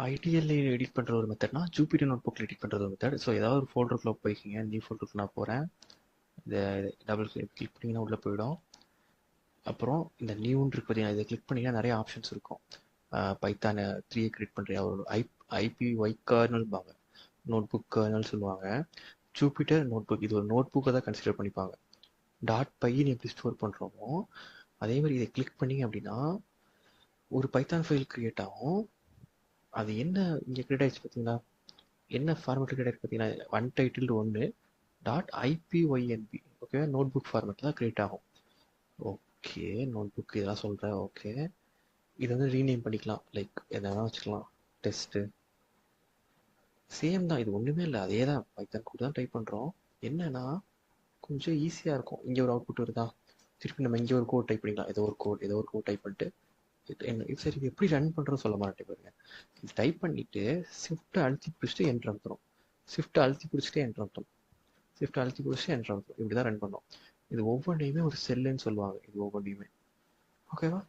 ஐடிஎல்ல edit பண்ணுற ஒரு மெத்தட்னா Jupiter note புக்கில் எடிட் பண்ணுறது ஒரு மெத்தட். ஸோ ஏதாவது ஒரு ஃபோல்டருக்குள்ளே போய்க்கிங்க. நியூ ஃபோல்டருக்கு நான் போகிறேன். இந்த டபுள் கிளிக் பண்ணிங்கன்னா உள்ளே போயிடும். அப்புறம் இந்த நியூன்னு இருக்கு பார்த்தீங்கன்னா, இதை கிளிக் பண்ணிங்கன்னா நிறைய ஆப்ஷன்ஸ் இருக்கும். பைத்தானை 3 கிரியேட் பண்ணுறியா, ஒரு ஐபிஒய் கர்னல்பாங்க, நோட் புக் கர்னல் சொல்லுவாங்க. ஜூபிட்டர் நோட் புக் இது ஒரு நோட் புக்கை தான் கன்சிடர் பண்ணிப்பாங்க. .py எப்படி ஸ்டோர் பண்ணுறோமோ அதே மாதிரி இதை கிளிக் பண்ணிங்க அப்படின்னா ஒரு பைத்தான் ஃபைல் கிரியேட் ஆகும். அது என்ன இங்கே கிரியேட் ஆகிடுச்சு பார்த்தீங்களா, என்ன ஃபார்மேட் கிரியேட் ஆகிடுச்சு பார்த்தீங்கன்னா, untitled 1 .ipynb. Okay, notebook format தான் கிரியேட் ஆகும். ஓகே, நோட் புக் இதெல்லாம் சொல்கிறேன். ஓகே, இதை வந்து ரீநேம் பண்ணிக்கலாம், லைக் எதனா வச்சுக்கலாம், டெஸ்ட்டு. சேம் தான், இது ஒன்றுமே இல்லை, அதே தான் பைத்தான் கூட தான் டைப் பண்ணுறோம். என்னன்னா கொஞ்சம் ஈஸியாக இருக்கும். இங்கே ஒரு அவுட்புட் வருதா, திருப்பி நம்ம இங்கே ஒரு கோட் டைப் பண்ணிக்கலாம். ஏதோ ஒரு கோட் டைப் பண்ணிட்டு இது சரி, இது எப்படி ரன் பண்ணுறோன்னு சொல்ல மாட்டேன் பாருங்க. இது டைப் பண்ணிவிட்டு ஷிஃப்ட்டை அழுத்தி பிடிச்சிட்டு என்ட்ரு அமுத்துறோம். ஷிஃப்ட்டை அழுத்தி பிடிச்சிட்டு என்ட்ரு அமுத்துறோம். ஷிஃப்ட் அழுத்தி பிடிச்சிட்டு என்ட்ரு அமுத்துறோம். இப்படி தான் ரன் பண்ணோம். இது ஒவ்வொன்றையுமே ஒரு செல்லுன்னு சொல்லுவாங்க. இது ஒவ்வொன்றையுமே ஓகேவா.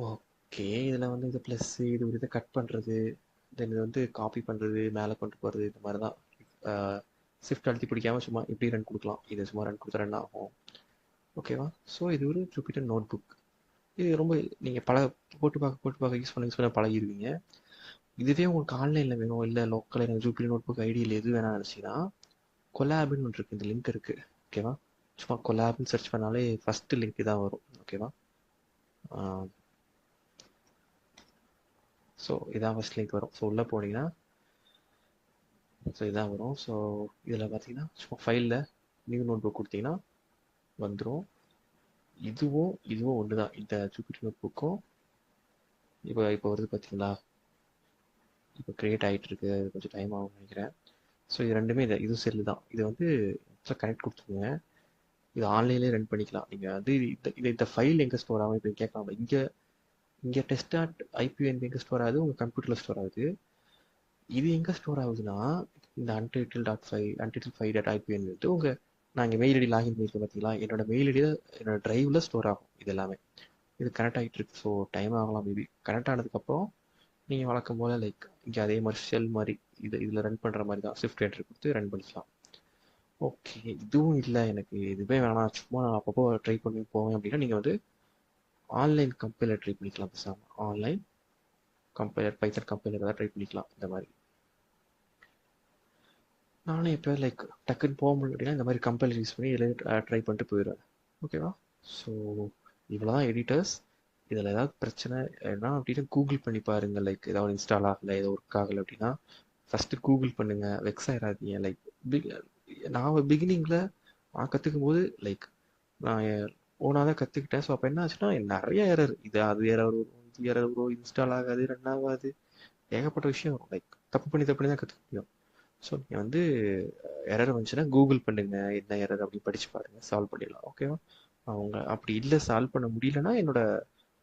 ஓகே, இதில் வந்து இது ப்ளஸ், இது ஒரு இதை கட் பண்ணுறது, தென் இது வந்து காப்பி பண்ணுறது, மேலே கொண்டு போகிறது, இந்த மாதிரி தான். ஷிஃப்ட் அழுத்தி பிடிக்காமல் சும்மா இப்படி ரன் கொடுக்கலாம். இது சும்மா ரன் கொடுத்தா ரன் ஆகும். ஓகேவா. ஸோ இது ஒரு ஜூபிட்டர் நோட் புக். இது ரொம்ப நீங்கள் போட்டு பார்க்க யூஸ் பண்ண பழகிடுவீங்க. இதுவே உங்களுக்கு ஆன்லைனில் வேணும், இல்லை லோக்கல் எனக்கு ஜூபிட்டர் நோட் புக் ஐடியில் எது வேணாம்னு நினச்சிங்கன்னா கொலாப்னு ஒன்று இருக்குது, இந்த லிங்க் இருக்குது. ஓகேவா, சும்மா கொலாப்னு சர்ச் பண்ணாலே ஃபஸ்ட்டு லிங்க் தான் வரும். ஓகேவா. ஸோ இதான் ஃபஸ்ட் லிங்க் வரும். ஸோ உள்ளே போனீங்கன்னா ஸோ இதான் வரும். ஸோ இதில் பார்த்தீங்கன்னா சும்மா ஃபைலில் நியூ நோட் புக் கொடுத்தீங்கன்னா வந்துடும். இதுவும் ஒன்று தான். இந்த ஜூபிட்டர் நோட் புக்கும் இப்போ வருது பார்த்தீங்களா, இப்போ க்ரியேட் ஆகிட்டு இருக்கு. அது கொஞ்சம் டைம் ஆகும்னு நினைக்கிறேன். ஸோ இது ரெண்டுமே இது செல்லு தான். இது வந்து கனெக்ட் கொடுத்துருங்க. இது ஆன்லைன்லேயே ரன் பண்ணிக்கலாம். நீங்கள் வந்து இந்த ஃபைல் எங்கே ஸ்டோர் ஆகும் இப்போ கேட்கலாம். இங்கே .ipynb எங்கே ஸ்டோர் ஆகுது, உங்கள் கம்ப்யூட்டரில் ஸ்டோர் ஆகுது. இது எங்கே ஸ்டோர் ஆகுதுன்னா இந்த untitled.5.ipynb வந்து நான் இங்கே மெயில் ஐடி லாகின் பண்ணியிருக்கேன் பார்த்தீங்களா, என்னோட மெயில் ஐடியில் என்னோட ட்ரைவில் ஸ்டோர் ஆகும். இது எல்லாமே இது கனெக்ட் ஆகிட்டு இருக்கு. ஸோ டைம் ஆகலாம் மேபி. கனெக்ட் ஆனதுக்கப்புறம் நீங்கள் வழக்கம் போல் லைக் இங்கே அதே மாதிரி ஷெல் மாதிரி இதில் ரன் பண்ணுற மாதிரி தான் ஷிஃப்ட் என்ட்ரி கொடுத்து ரன் பண்ணிக்கலாம். ஓகே, இதுவும் இல்லை எனக்கு இதுவே வேணாம், சும்மா நான் அப்பப்போ ட்ரை பண்ணி போவேன் அப்படின்னா நீங்கள் வந்து ஆன்லைன் கம்பைலர் ட்ரை பண்ணிக்கலாம். பேசாமல் ஆன்லைன் கம்பைலர், பைத்தன் கம்பைலர் தான் ட்ரை பண்ணிக்கலாம். இந்த மாதிரி நானும் எப்போ லைக் டக்குன்னு போக முடியும் அப்படின்னா இந்த மாதிரி கம்பைலர் யூஸ் பண்ணி இதில் ட்ரை பண்ணிட்டு போயிடுவேன். ஓகேவா. ஸோ இவ்வளோ தான் எடிட்டர்ஸ். இதில் ஏதாவது பிரச்சனை என்ன அப்படின்னா கூகுள் பண்ணி பாருங்கள். லைக் ஏதாவது இன்ஸ்டால் ஆகலை, ஏதோ ஒர்க் ஆகலை அப்படின்னா ஃபஸ்ட்டு கூகுள் பண்ணுங்கள். வெக்ஸ் ஆகிடாதீங்க. லைக் நான் பிகினிங்கில் நான் கற்றுக்கும் போது லைக் நான் ஓனாக தான் கற்றுக்கிட்டேன். ஸோ அப்போ என்ன ஆச்சுன்னா நிறைய எரர், அது எரர் வரும், இது எரர் வரும், இன்ஸ்டால் ஆகாது, ரன் ஆகாது, ஏகப்பட்ட விஷயம் வரும். லைக் தப்பு பண்ணி தான் கற்றுக்க முடியும். ஸோ நீங்கள் வந்து எரர் வந்துச்சுன்னா கூகுள் பண்ணுங்க, என்ன எரர் அப்படின்னு படித்து பாருங்கள், சால்வ் பண்ணிடலாம். ஓகேவா. அவங்க அப்படி இல்லை சால்வ் பண்ண முடியலன்னா என்னோட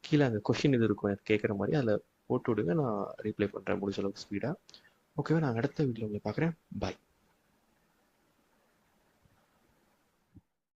கீழே அந்த கொஷின் இது இருக்கும் எனக்கு கேட்குற மாதிரி, அதில் போட்டு விடுங்க, நான் ரீப்ளை பண்ணுறேன் முடிஞ்ச அளவுக்கு ஸ்பீடாக. ஓகேவா. நான் அடுத்த வீடியோவில் உங்களை பார்க்குறேன். பாய்.